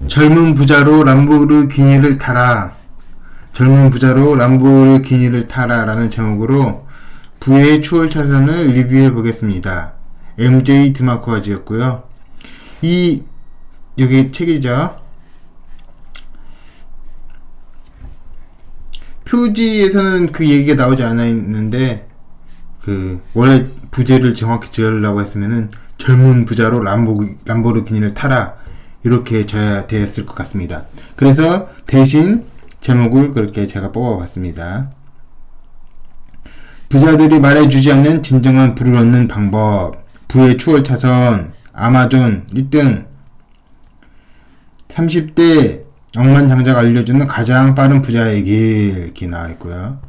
젊은 부자로 람보르기니를 타라. 젊은 부자로 람보르기니를 타라 라는 제목으로 부의 추월 차선을 리뷰해 보겠습니다. MJ 드마코가 지었고요. 여기 책이죠. 표지에서는 그 얘기가 나오지 않아 있는데, 원래 부제를 정확히 지으려고 했으면은 젊은 부자로 람보르기니를 타라 이렇게 져야 되었을 것 같습니다. 그래서 대신 제목을 그렇게 제가 뽑아봤습니다. 부자들이 말해주지 않는 진정한 부를 얻는 방법, 부의 추월 차선, 아마존 1등, 30대 억만장자가 알려주는 가장 빠른 부자의 길, 이렇게 나와있고요.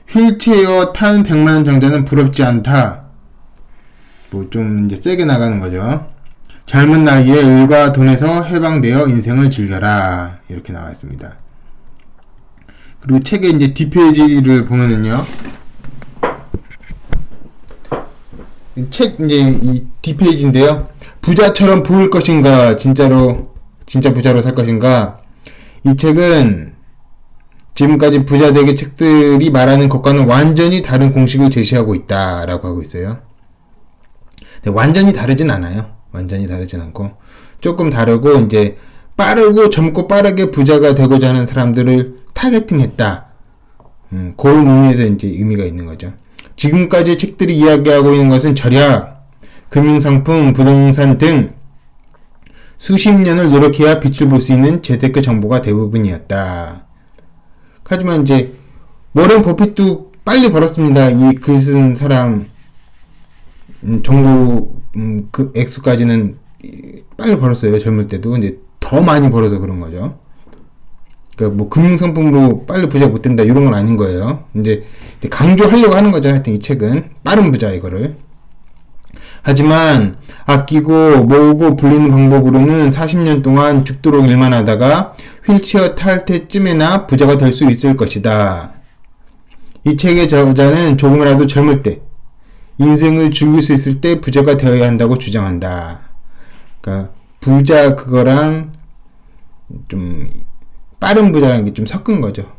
휠체어 탄 100만 장자는 부럽지 않다. 좀 이제 세게 나가는 거죠. 젊은 나이에 일과 돈에서 해방되어 인생을 즐겨라. 이렇게 나와 있습니다. 그리고 책의 이제 뒷페이지를 보면은요. 책 이제 이 뒷페이지인데요. 부자처럼 보일 것인가, 진짜 부자로 살 것인가. 이 책은 지금까지 부자되기 책들이 말하는 것과는 완전히 다른 공식을 제시하고 있다라고 하고 있어요. 완전히 다르진 않아요. 완전히 다르진 않고 조금 다르고, 이제 빠르고 젊고 빠르게 부자가 되고자 하는 사람들을 타겟팅했다. 그런 의미에서 이제 의미가 있는 거죠. 지금까지 책들이 이야기하고 있는 것은 절약, 금융상품, 부동산 등 수십 년을 노력해야 빛을 볼 수 있는 재테크 정보가 대부분이었다. 하지만 이제 워렌 버핏도 빨리 벌었습니다. 이 글 쓴 사람 정도 그 액수까지는 빨리 벌었어요. 젊을 때도. 이제 더 많이 벌어서 그런 거죠. 그러니까 뭐 금융상품으로 빨리 부자 못 된다 이런 건 아닌 거예요. 이제 강조하려고 하는 거죠. 하여튼 이 책은 빠른 부자 이거를. 하지만 아끼고 모으고 불리는 방법으로는 40년 동안 죽도록 일만 하다가 휠체어 탈 때쯤에나 부자가 될 수 있을 것이다. 이 책의 저자는 조금이라도 젊을 때, 인생을 즐길 수 있을 때 부자가 되어야 한다고 주장한다. 그러니까 부자 그거랑 좀 빠른 부자라는 게 좀 섞은 거죠.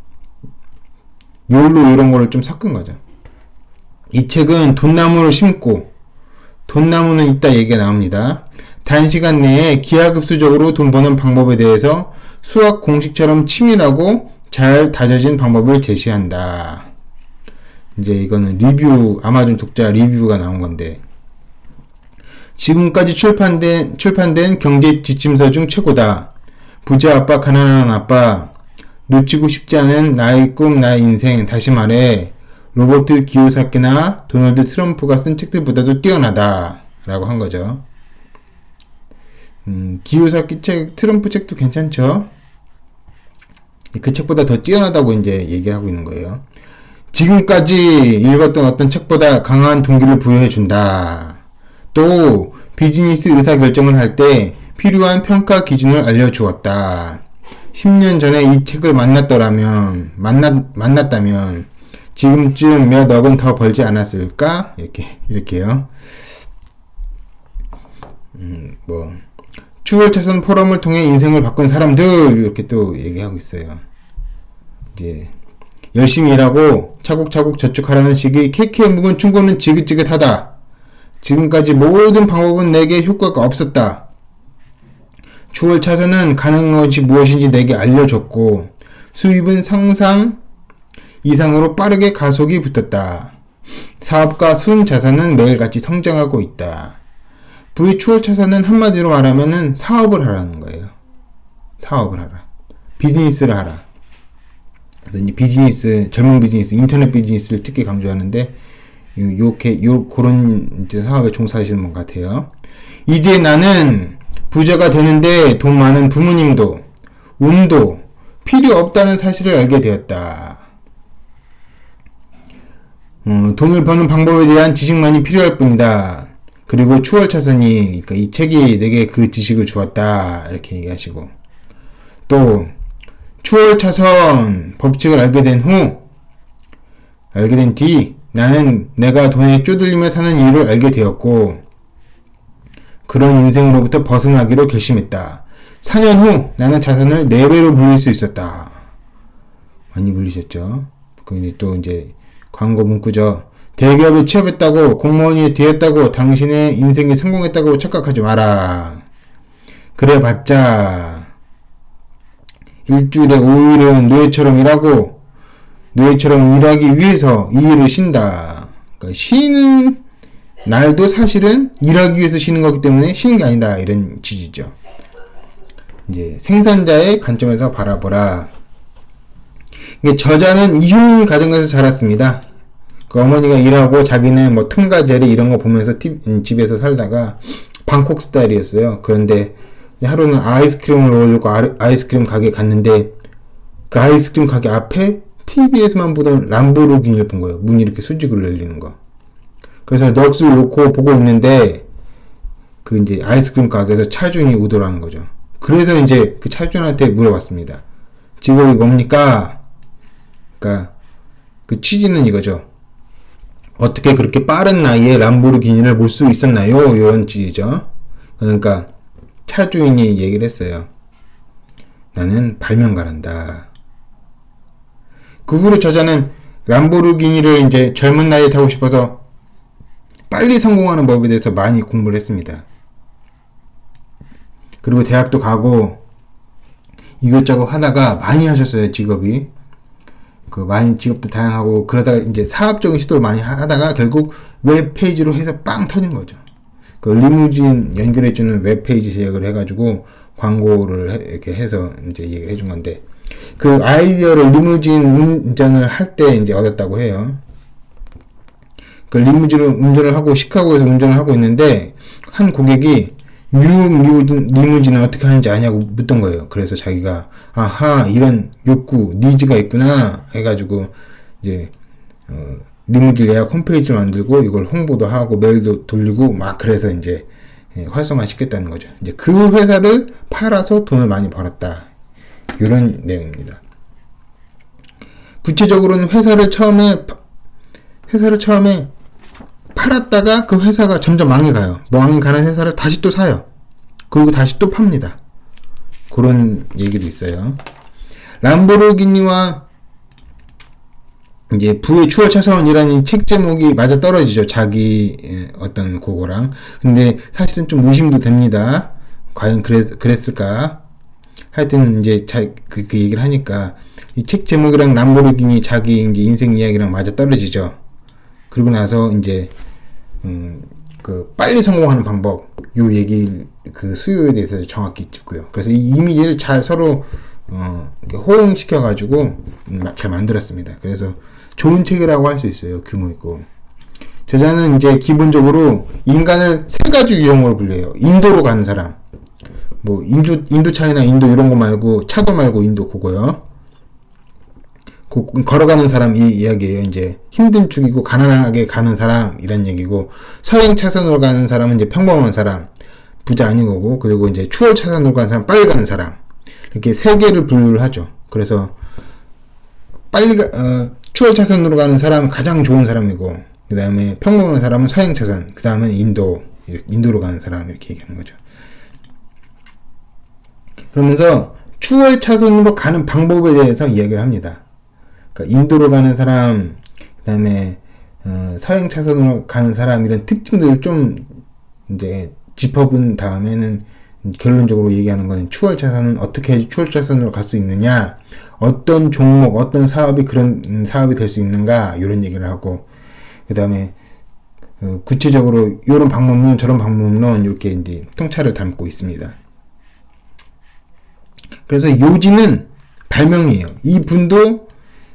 욜로 이런 거를 좀 섞은 거죠. 이 책은 돈나무를 심고, 돈나무는 이따 얘기가 나옵니다. 단시간 내에 기하급수적으로 돈 버는 방법에 대해서 수학 공식처럼 치밀하고 잘 다져진 방법을 제시한다. 이제 이거는 리뷰, 아마존 독자 리뷰가 나온 건데, 지금까지 출판된 경제 지침서 중 최고다. 부자 아빠, 가난한 아빠, 놓치고 싶지 않은 나의 꿈, 나의 인생, 다시 말해 로버트 기요사키나 도널드 트럼프가 쓴 책들보다도 뛰어나다 라고 한 거죠. 기요사키 책, 트럼프 책도 괜찮죠. 그 책보다 더 뛰어나다고 이제 얘기하고 있는 거예요. 지금까지 읽었던 어떤 책보다 강한 동기를 부여해준다. 또 비즈니스 의사결정을 할 때 필요한 평가 기준을 알려주었다. 10년 전에 이 책을 만났다면 지금쯤 몇 억은 더 벌지 않았을까? 이렇게요. 추월차선 포럼을 통해 인생을 바꾼 사람들, 이렇게 또 얘기하고 있어요. 이제 열심히 일하고 차곡차곡 저축하라는 식의 케이크에 묵은 충고는 지긋지긋하다. 지금까지 모든 방법은 내게 효과가 없었다. 추월차선은 가능한 것이 무엇인지 내게 알려줬고, 수입은 상상 이상으로 빠르게 가속이 붙었다. 사업과 순자산은 매일같이 성장하고 있다. 부의 추월차선은 한마디로 말하면은 사업을 하라는 거예요. 사업을 하라. 비즈니스를 하라. 그래서 이제 비즈니스, 젊은 비즈니스, 인터넷 비즈니스를 특히 강조하는데, 그런 이제 사업에 종사하시는 분 같아요. 이제 나는 부자가 되는데 돈 많은 부모님도, 운도 필요 없다는 사실을 알게 되었다. 돈을 버는 방법에 대한 지식만이 필요할 뿐이다. 그리고 추월차선이, 그러니까 이 책이 내게 그 지식을 주었다. 이렇게 얘기하시고. 또, 추월차선 법칙을 알게 된 뒤, 나는 내가 돈에 쪼들리며 사는 이유를 알게 되었고, 그런 인생으로부터 벗어나기로 결심했다. 4년 후 나는 자산을 4배로 불릴 수 있었다. 많이 불리셨죠. 그 또 이제 광고 문구죠. 대기업에 취업했다고, 공무원이 되었다고, 당신의 인생이 성공했다고 착각하지 마라. 그래봤자 일주일에 5일은 노예처럼 일하고, 노예처럼 일하기 위해서 이 일을 쉰다. 그러니까 쉬는 날도 사실은 일하기 위해서 쉬는 거기 때문에 쉬는 게 아니다. 이런 취지죠. 이제 생산자의 관점에서 바라보라. 이게 저자는 이혼 가정에서 자랐습니다. 그 어머니가 일하고 자기는 뭐 통과 제리 이런 거 보면서 집에서 살다가 방콕 스타일이었어요. 그런데 하루는 아이스크림을 먹으려고 아이스크림 가게 갔는데 그 아이스크림 가게 앞에 TV에서만 보던 람보르기니를 본 거예요. 문이 이렇게 수직으로 열리는 거. 그래서 넋을 놓고 보고 있는데 그 이제 아이스크림 가게에서 차주인이 오더라는 거죠. 그래서 이제 그 차주인한테 물어봤습니다. 직업이 뭡니까? 그러니까 그 취지는 이거죠. 어떻게 그렇게 빠른 나이에 람보르기니를 몰 수 있었나요? 이런 취지죠. 그러니까 차주인이 얘기를 했어요. 나는 발명가란다. 그 후로 저자는 람보르기니를 이제 젊은 나이에 타고 싶어서 빨리 성공하는 법에 대해서 많이 공부를 했습니다. 그리고 대학도 가고 이것저것 하다가 많이 하셨어요. 직업이. 많이 직업도 다양하고 그러다가 이제 사업적인 시도를 많이 하다가 결국 웹페이지로 해서 빵 터진 거죠. 리무진 연결해주는 웹페이지 제작을 해가지고 광고를 이렇게 해서 이제 얘기를 해준 건데 그 아이디어를 리무진 운전을 할 때 이제 얻었다고 해요. 리무진을 운전을 하고 시카고에서 운전을 하고 있는데 한 고객이 뉴욕 리무진을 어떻게 하는지 아냐고 묻던 거예요. 그래서 자기가 아하 이런 욕구 니즈가 있구나 해가지고 이제 리무진 예약 홈페이지를 만들고 이걸 홍보도 하고 메일도 돌리고 막 그래서 이제 활성화 시켰다는 거죠. 이제 그 회사를 팔아서 돈을 많이 벌었다. 이런 내용입니다. 구체적으로는 회사를 처음에 팔았다가 그 회사가 점점 망해가요. 망해가는 회사를 다시 또 사요. 그리고 다시 또 팝니다. 그런 얘기도 있어요. 람보르기니와 이제 부의 추월 차선이라는 책 제목이 맞아 떨어지죠. 자기 어떤 그거랑. 근데 사실은 좀 의심도 됩니다. 과연 그랬을까? 하여튼 이제 그 얘기를 하니까 이 책 제목이랑 람보르기니 자기 이제 인생 이야기랑 맞아 떨어지죠. 그리고 나서 이제 빨리 성공하는 방법, 요 얘기, 그 수요에 대해서 정확히 짚고요. 그래서 이 이미지를 잘 서로, 호응시켜가지고, 잘 만들었습니다. 그래서 좋은 책이라고 할 수 있어요. 규모 있고. 저자는 이제 기본적으로 인간을 3가지 유형으로 분류해요. 인도로 가는 사람. 인도 차이나 인도 이런 거 말고, 차도 말고 인도 그거요. 걸어가는 사람 이 이야기예요. 이제 힘든 축이고 가난하게 가는 사람 이런 얘기고 서행 차선으로 가는 사람은 이제 평범한 사람 부자 아닌 거고 그리고 이제 추월 차선으로 가는 사람 빨리 가는 사람 이렇게 3개를 분류를 하죠. 그래서 추월 차선으로 가는 사람은 가장 좋은 사람이고 그 다음에 평범한 사람은 서행 차선 그 다음에 인도로 가는 사람 이렇게 얘기하는 거죠. 그러면서 추월 차선으로 가는 방법에 대해서 이야기를 합니다. 그러니까 인도로 가는 사람, 그 다음에 서행 차선으로 가는 사람 이런 특징들을 좀 이제 짚어본 다음에는 결론적으로 얘기하는 거는 추월 차선은 어떻게 해야지 추월 차선으로 갈 수 있느냐, 어떤 종목, 어떤 사업이 그런 사업이 될 수 있는가 이런 얘기를 하고 그 다음에 구체적으로 이런 방법론 저런 방법론 이렇게 이제 통찰을 담고 있습니다. 그래서 요지는 발명이에요. 이 분도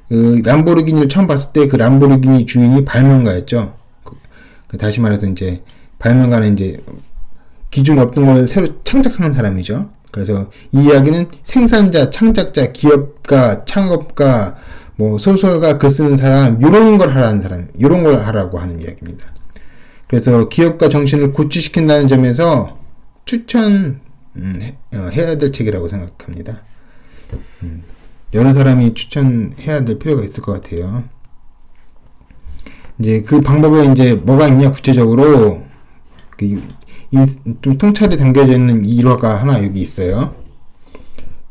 람보르기니를 처음 봤을 때 그 람보르기니 주인이 발명가였죠. 다시 말해서 이제 발명가는 이제 기존에 없던 걸 새로 창작하는 사람이죠. 그래서 이 이야기는 생산자, 창작자, 기업가, 창업가, 소설가, 글 쓰는 사람, 요런 걸 하라는 사람, 요런 걸 하라고 하는 이야기입니다. 그래서 기업가 정신을 고취시킨다는 점에서 추천해야 될 책이라고 생각합니다. 여러 사람이 추천해야 될 필요가 있을 것 같아요. 이제 그 방법에 이제 뭐가 있냐, 구체적으로. 좀 통찰이 담겨져 있는 일화가 하나 여기 있어요.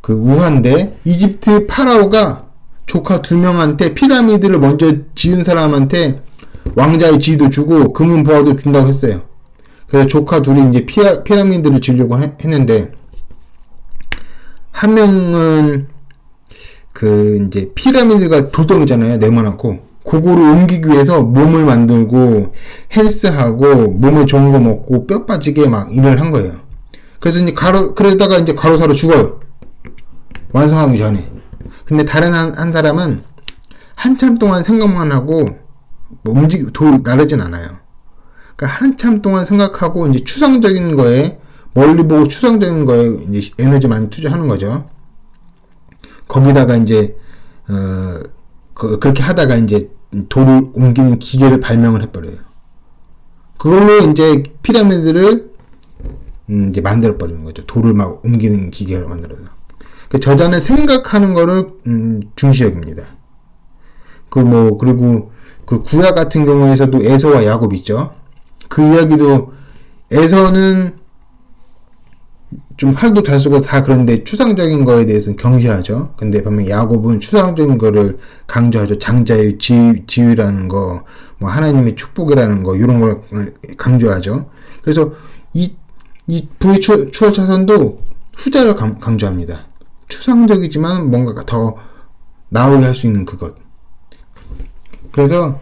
그 우화인데 이집트 파라오가 조카 2명한테 피라미드를 먼저 지은 사람한테 왕자의 지위도 주고 금은 보화도 준다고 했어요. 그래서 조카 둘이 이제 피라미드를 지으려고 했는데, 한 명은 그 이제 피라미드가 돌덩이잖아요. 네모나고. 그거를 옮기기 위해서 몸을 만들고 헬스하고 몸에 좋은 거 먹고 뼈 빠지게 막 일을 한 거예요. 그래서 이제 그러다가 이제 과로사로 죽어요. 완성하기 전에. 근데 다른 한 사람은 한참 동안 생각만 하고 뭐 나르진 않아요. 그러니까 한참 동안 생각하고 이제 추상적인 거에, 멀리 보고 추상적인 거에 이제 에너지 많이 투자하는 거죠. 거기다가 이제 그렇게 하다가 이제 돌을 옮기는 기계를 발명을 해버려요. 그걸로 이제 피라미드를 이제 만들어 버리는 거죠. 돌을 막 옮기는 기계를 만들어서. 그 저자는 생각하는 거를 중시 여깁니다. 그리고 그 구약 같은 경우에서도 에서와 야곱 있죠. 그 이야기도 에서는 좀 활도 잘 쏘고 다 그런데 추상적인 거에 대해서는 경계하죠. 근데 반면 야곱은 추상적인 거를 강조하죠. 장자의 지위라는 거, 뭐 하나님의 축복이라는 거, 이런 걸 강조하죠. 그래서 이 부의 추월 차선도 후자를 강조합니다. 추상적이지만 뭔가 더 나오게 할 수 있는 그것. 그래서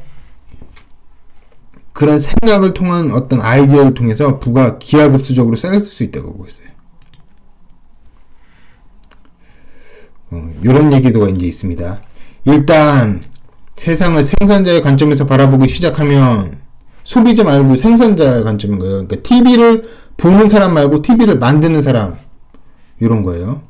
그런 생각을 통한 어떤 아이디어를 통해서 부가 기하급수적으로 쌓일 수 있다고 보고 있어요. 이런 얘기도 이제 있습니다. 일단 세상을 생산자의 관점에서 바라보기 시작하면 소비자 말고 생산자의 관점인 거예요. 그러니까 TV를 보는 사람 말고 TV를 만드는 사람, 이런 거예요.